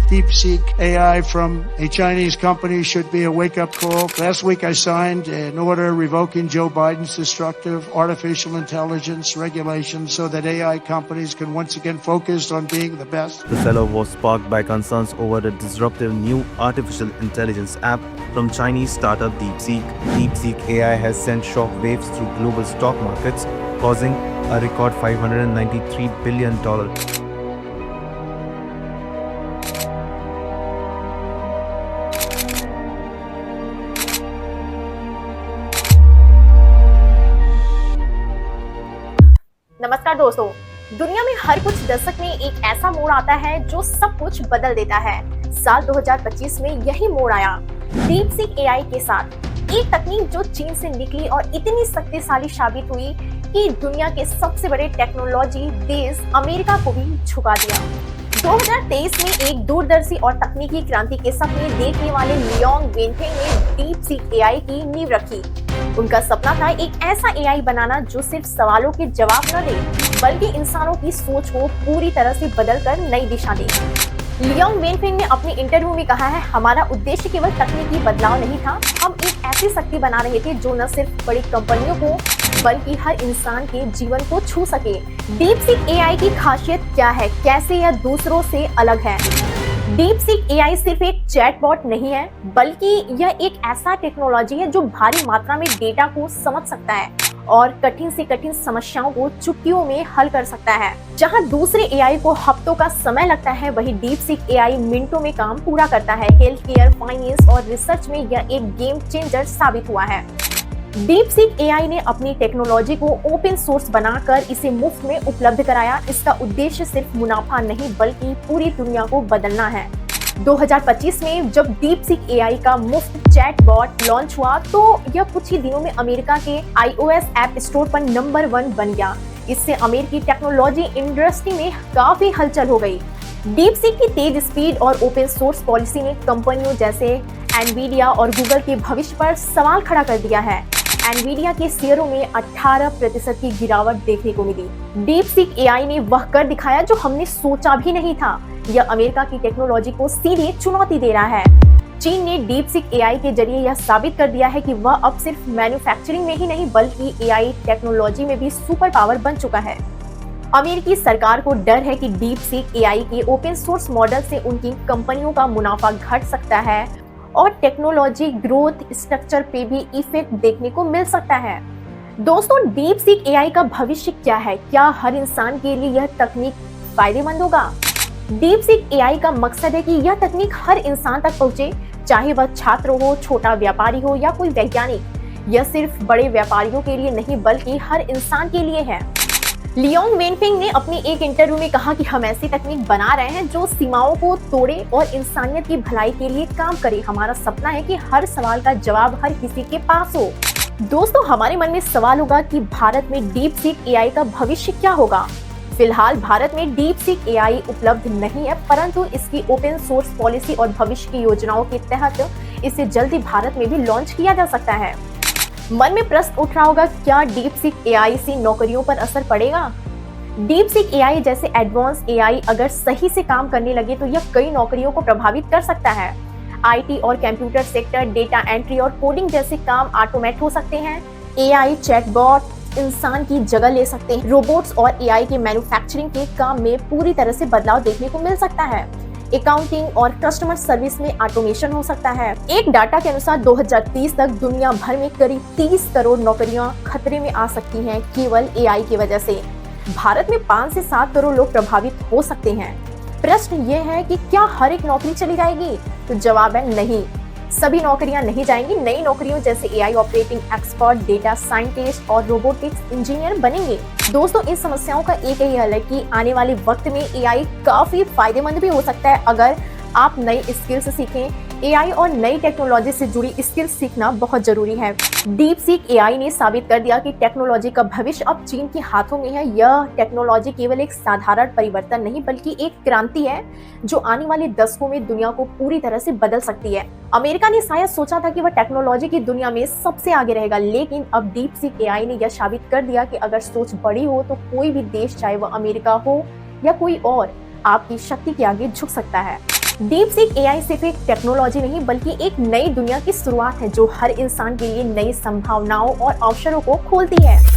DeepSeek AI from a Chinese company should be a wake-up call. Last week I signed an order revoking Joe Biden's destructive artificial intelligence regulations so that AI companies can once again focus on being the best. The seller was sparked by concerns over a disruptive new artificial intelligence app from Chinese startup DeepSeek. DeepSeek AI has sent shock waves through global stock markets, causing a record $593 billion. नमस्कार दोस्तों, दुनिया में हर कुछ दशक में एक ऐसा मोड़ आता है जो सब कुछ बदल देता है। साल 2025 में यही मोड़ आया डीपसीक एआई के साथ। एक तकनीक जो चीन से निकली और इतनी शक्तिशाली साबित हुई कि दुनिया के सबसे बड़े टेक्नोलॉजी देश अमेरिका को भी झुका दिया। 2023 में एक दूरदर्शी और तकनीकी क्रांति के सपने देखने वाले लियोंग वेनफेंग ने डीपसीक एआई की नींव रखी। उनका सपना था एक ऐसा एआई बनाना जो सिर्फ सवालों के जवाब न दे, बल्कि इंसानों की सोच को पूरी तरह से बदलकर नई दिशा दे। लियोंग वेनफेंग ने अपने इंटरव्यू में कहा है, हमारा उद्देश्य केवल तकनीकी बदलाव नहीं था, हम एक ऐसी शक्ति बना रहे थे जो न सिर्फ बड़ी कंपनियों को बल्कि हर इंसान के जीवन को छू सके। डीपसीक एआई की खासियत क्या है, कैसे यह दूसरों से अलग है? डीपसीक एआई सिर्फ एक चैटबॉट नहीं है, बल्कि यह एक ऐसा टेक्नोलॉजी है जो भारी मात्रा में डेटा को समझ सकता है और कठिन से कठिन समस्याओं को चुटकियों में हल कर सकता है। जहां दूसरे एआई को हफ्तों का समय लगता है, वही डीपसीक एआई मिनटों में काम पूरा करता है। हेल्थ केयर, फाइनेंस और रिसर्च में यह एक गेम चेंजर साबित हुआ है। डीपसीक एआई ने अपनी टेक्नोलॉजी को ओपन सोर्स बनाकर इसे मुफ्त में उपलब्ध कराया। इसका उद्देश्य सिर्फ मुनाफा नहीं बल्कि पूरी दुनिया को बदलना है। 2025 में जब डीपसीक एआई का मुफ्त चैटबॉट लॉन्च हुआ तो यह कुछ ही दिनों में अमेरिका के iOS ऐप स्टोर पर नंबर 1 बन गया। इससे अमेरिकी टेक्नोलॉजी इंडस्ट्री में काफी हलचल हो गई। डीपसीक की तेज स्पीड और ओपन सोर्स पॉलिसी ने कंपनियों जैसे एनवीडिया और गूगल के भविष्य पर सवाल खड़ा कर दिया है। एनवीडिया के शेयरों में 18% की गिरावट देखने को मिली। डीपसीक एआई ने वह कर दिखाया जो हमने सोचा भी नहीं था। यह अमेरिका की टेक्नोलॉजी को सीधे चुनौती दे रहा है। चीन ने डीपसीक एआई के जरिए यह साबित कर दिया है कि वह अब सिर्फ मैन्युफैक्चरिंग में ही नहीं बल्कि एआई टेक्नोलॉजी में भी सुपर पावर बन चुका है। अमेरिकी सरकार को डर है कि डीपसीक एआई के ओपन सोर्स मॉडल से उनकी कंपनियों का मुनाफा घट सकता है और टेक्नोलॉजी ग्रोथ स्ट्रक्चर पे भी इफेक्ट देखने को मिल सकता है। दोस्तों, डीपसीक एआई का भविष्य क्या है? क्या हर इंसान के लिए यह तकनीक फायदेमंद होगा? डीपसीक एआई का मकसद है कि यह तकनीक हर इंसान तक पहुंचे, चाहे वह छात्र हो, छोटा व्यापारी हो या कोई वैज्ञानिक। यह सिर्फ बड़े व्यापारियों के लिए नहीं बल्कि हर इंसान के लिए है। लियोंग वेनफेंग ने अपने एक इंटरव्यू में कहा कि हम ऐसी तकनीक बना रहे हैं जो सीमाओं को तोड़े और इंसानियत की भलाई के लिए काम करे। हमारा सपना है कि हर सवाल का जवाब हर किसी के पास हो। दोस्तों, हमारे मन में सवाल होगा कि भारत में डीपसीक एआई का भविष्य क्या होगा? फिलहाल भारत में डीपसीक एआई उपलब्ध नहीं है, परंतु इसकी ओपन सोर्स पॉलिसी और भविष्य की योजनाओं के तहत इसे जल्दी भारत में भी लॉन्च किया जा सकता है। मन में प्रश्न उठ रहा होगा, क्या डीपसीक एआई से नौकरियों पर असर पड़ेगा? डीपसीक एआई जैसे एडवांस एआई अगर सही से काम करने लगे तो यह कई नौकरियों को प्रभावित कर सकता है। आईटी और कंप्यूटर सेक्टर, डेटा एंट्री और कोडिंग जैसे काम ऑटोमेट हो सकते हैं। एआई चैटबॉट इंसान की जगह ले सकते हैं। रोबोट्स और एआई के मैन्युफैक्चरिंग के काम में पूरी तरह से बदलाव देखने को मिल सकता है। अकाउंटिंग और कस्टमर सर्विस में ऑटोमेशन हो सकता है। एक डाटा के अनुसार 2030 तक दुनिया भर में करीब 30 करोड़ नौकरियां खतरे में आ सकती हैं केवल एआई की वजह से। भारत में 5 से 7 करोड़ लोग प्रभावित हो सकते हैं। प्रश्न ये है कि क्या हर एक नौकरी चली जाएगी? तो जवाब है नहीं, सभी नौकरियां नहीं जाएंगी। नई नौकरियों जैसे AI operating expert, data scientist और रोबोटिक्स इंजीनियर बनेंगे। दोस्तों, इन समस्याओं का एक ही हल है कि आने वाले वक्त में एआई काफी फायदेमंद भी हो सकता है अगर आप नई स्किल्स सीखें। एआई और नई टेक्नोलॉजी से जुड़ी स्किल्स सीखना बहुत जरूरी है। डीपसीक एआई ने साबित कर दिया कि टेक्नोलॉजी का भविष्य अब चीन के हाथों में है। यह टेक्नोलॉजी केवल एक साधारण परिवर्तन नहीं बल्कि एक क्रांति है जो आने वाले दशकों में दुनिया को पूरी तरह से बदल सकती है। अमेरिका ने शायद सोचा था कि वह टेक्नोलॉजी की दुनिया में सबसे आगे रहेगा, लेकिन अब डीपसीक एआई ने यह साबित कर दिया कि अगर सोच बड़ी हो तो कोई भी देश, चाहे वह अमेरिका हो या कोई और, आपकी शक्ति के आगे झुक सकता है। डीप सीक एआई सिर्फ एक टेक्नोलॉजी नहीं बल्कि एक नई दुनिया की शुरुआत है जो हर इंसान के लिए नई संभावनाओं और अवसरों को खोलती है।